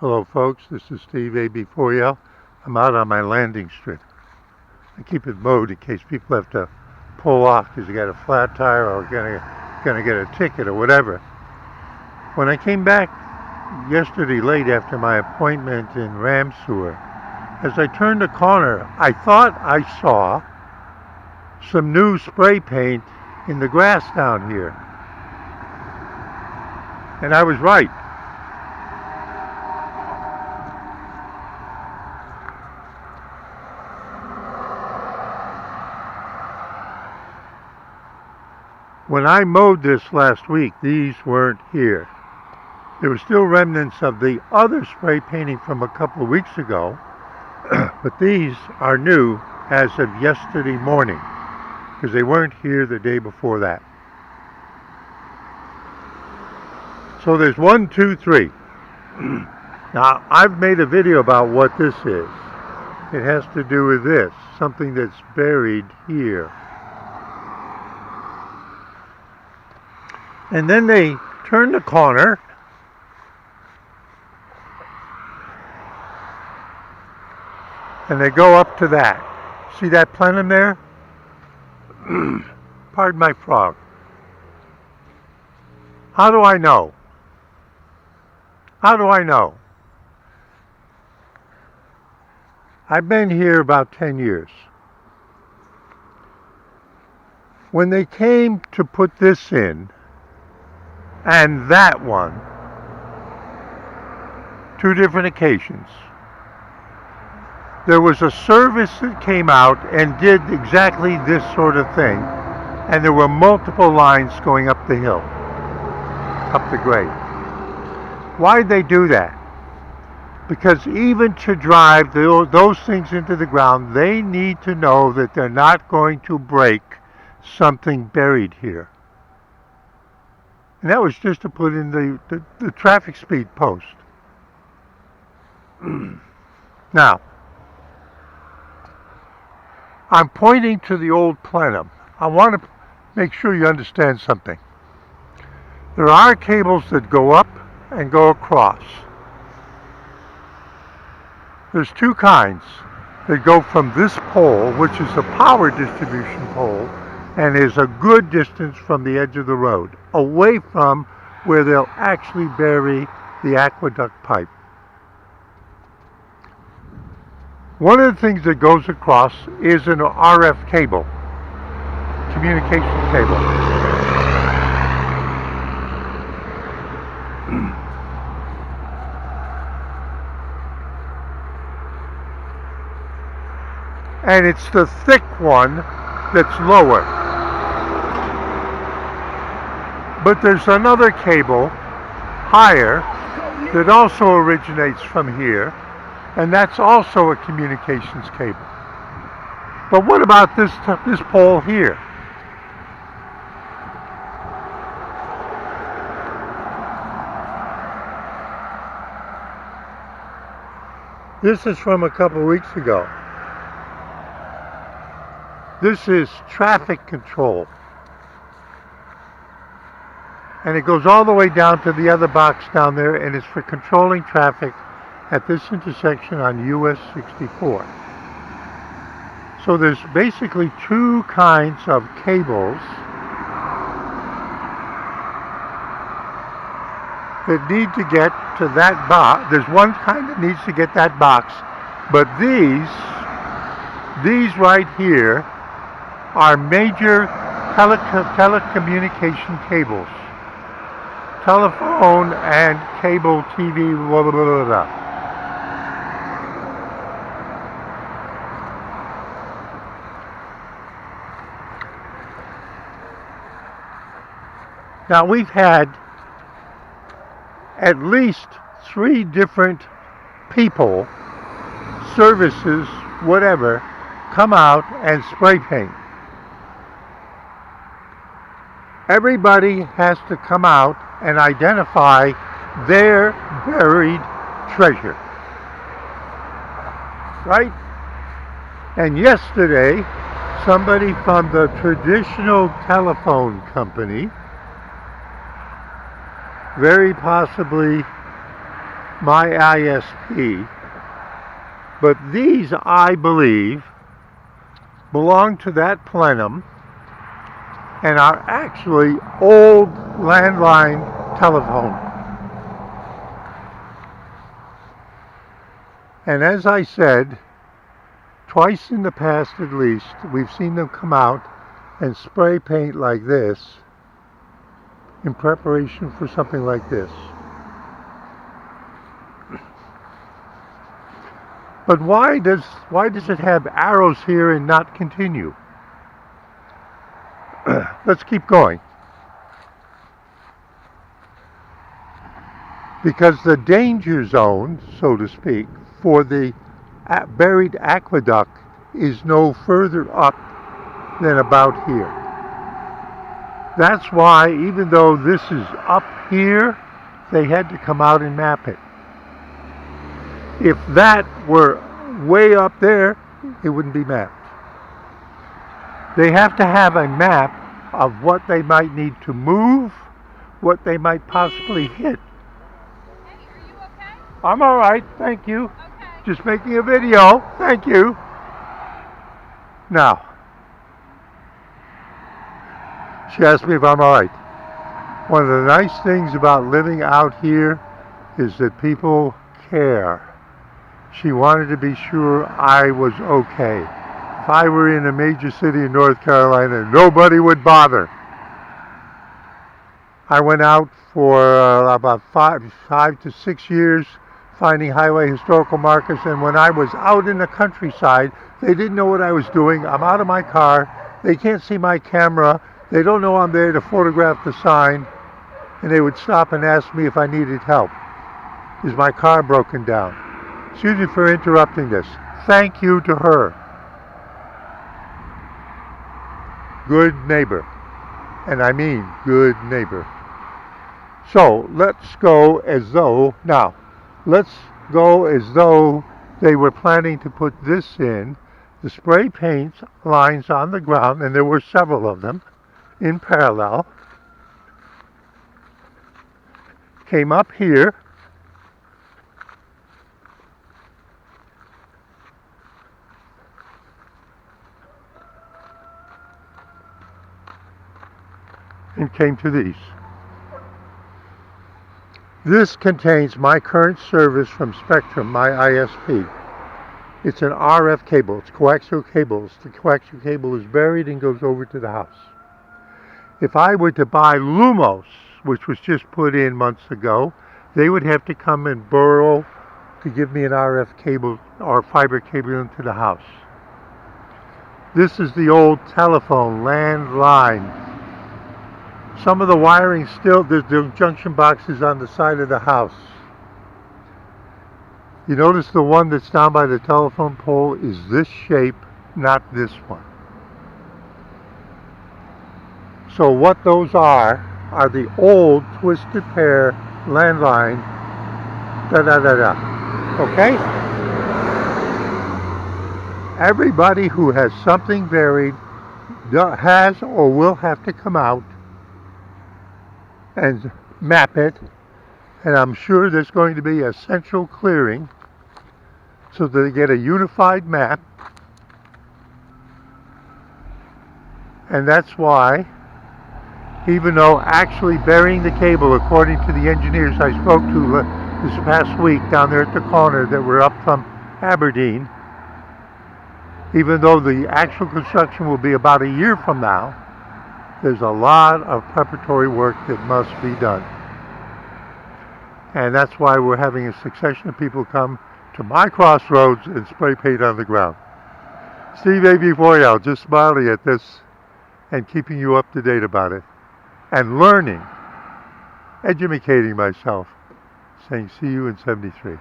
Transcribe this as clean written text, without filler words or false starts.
Hello folks, this is Steve AB4L. I'm out on my landing strip. I keep it mowed in case people have to pull off because you got a flat tire or gonna get a ticket or whatever. When I came back yesterday late after my appointment in Ramsewer, as I turned the corner, I thought I saw some new spray paint in the grass down here. And I was right. When I mowed this last week, these weren't here. There were still remnants of the other spray painting from a couple of weeks ago, but these are new as of yesterday morning, because they weren't here the day before that. So there's 1, 2, 3. Now, I've made a video about what this is. It has to do with this, something that's buried here. And then they turn the corner and they go up to that. See that plenum there? Pardon my frog. How do I know? How do I know? I've been here about 10 years. When they came to put this in, and that one, 2 different occasions, there was a service that came out and did exactly this sort of thing, and there were multiple lines going up the hill, up the grade. Why'd they do that? Because even to drive those things into the ground, they need to know that they're not going to break something buried here. And that was just to put in the traffic speed post. Now, I'm pointing to the old plenum. I want to make sure you understand something. There are cables that go up and go across. There's 2 kinds that go from this pole, which is a power distribution pole, and is a good distance from the edge of the road, away from where they'll actually bury the aqueduct pipe. One of the things that goes across is an RF cable, communication cable. And it's the thick one that's lower. But there's another cable higher that also originates from here, and that's also a communications cable. But what about this pole here? This is from a couple of weeks ago. This is traffic control. And it goes all the way down to the other box down there, and it's for controlling traffic at this intersection on US 64. So there's basically 2 kinds of cables that need to get to that box. There's one kind that needs to get that box, but these right here are major telecommunication cables. Telephone and cable TV, blah, blah, blah, blah. Now we've had at least 3 different people, services, whatever, come out and spray paint. Everybody has to come out and identify their buried treasure. Right? And yesterday, somebody from the traditional telephone company, very possibly my ISP, but these, I believe, belong to that plenum and are actually old landline telephone. And as I said, twice in the past at least, we've seen them come out and spray paint like this in preparation for something like this. But why does it have arrows here and not continue? Let's keep going. Because the danger zone, so to speak, for the buried aqueduct is no further up than about here. That's why, even though this is up here, they had to come out and map it. If that were way up there, it wouldn't be mapped. They have to have a map of what they might need to move, what they might possibly hit. Hey, are you okay? I'm all right, thank you. Okay. Just making a video, thank you. Now, she asked me if I'm all right. One of the nice things about living out here is that people care. She wanted to be sure I was okay. If I were in a major city in North Carolina, nobody would bother. I went out for about 5 to 6 years finding highway historical markers, and when I was out in the countryside, they didn't know what I was doing. I'm out of my car, they can't see my camera, they don't know I'm there to photograph the sign, and they would stop and ask me if I needed help. Is my car broken down? Excuse me for interrupting this. Thank you to her. Good neighbor. And I mean good neighbor. So let's go as though they were planning to put this in. The spray paint lines on the ground, and there were several of them in parallel, came up here, and came to these. This contains my current service from Spectrum, my ISP. It's an RF cable, it's coaxial cables. The coaxial cable is buried and goes over to the house. If I were to buy Lumos, which was just put in months ago, they would have to come and borrow to give me an RF cable or fiber cable into the house. This is the old telephone landline. Some of the wiring still, there's the junction boxes on the side of the house. You notice the one that's down by the telephone pole is this shape, not this one. So what those are the old twisted pair landline, okay? Everybody who has something buried has or will have to come out and map it, and I'm sure there's going to be a central clearing so that they get a unified map. And that's why, even though actually burying the cable, according to the engineers I spoke to this past week down there at the corner that were up from Aberdeen, even though the actual construction will be about a year from now, there's a lot of preparatory work that must be done. And that's why we're having a succession of people come to my crossroads and spray paint on the ground. Steve A.B. Boyle, just smiling at this and keeping you up to date about it. And learning, educating myself, saying see you in 73.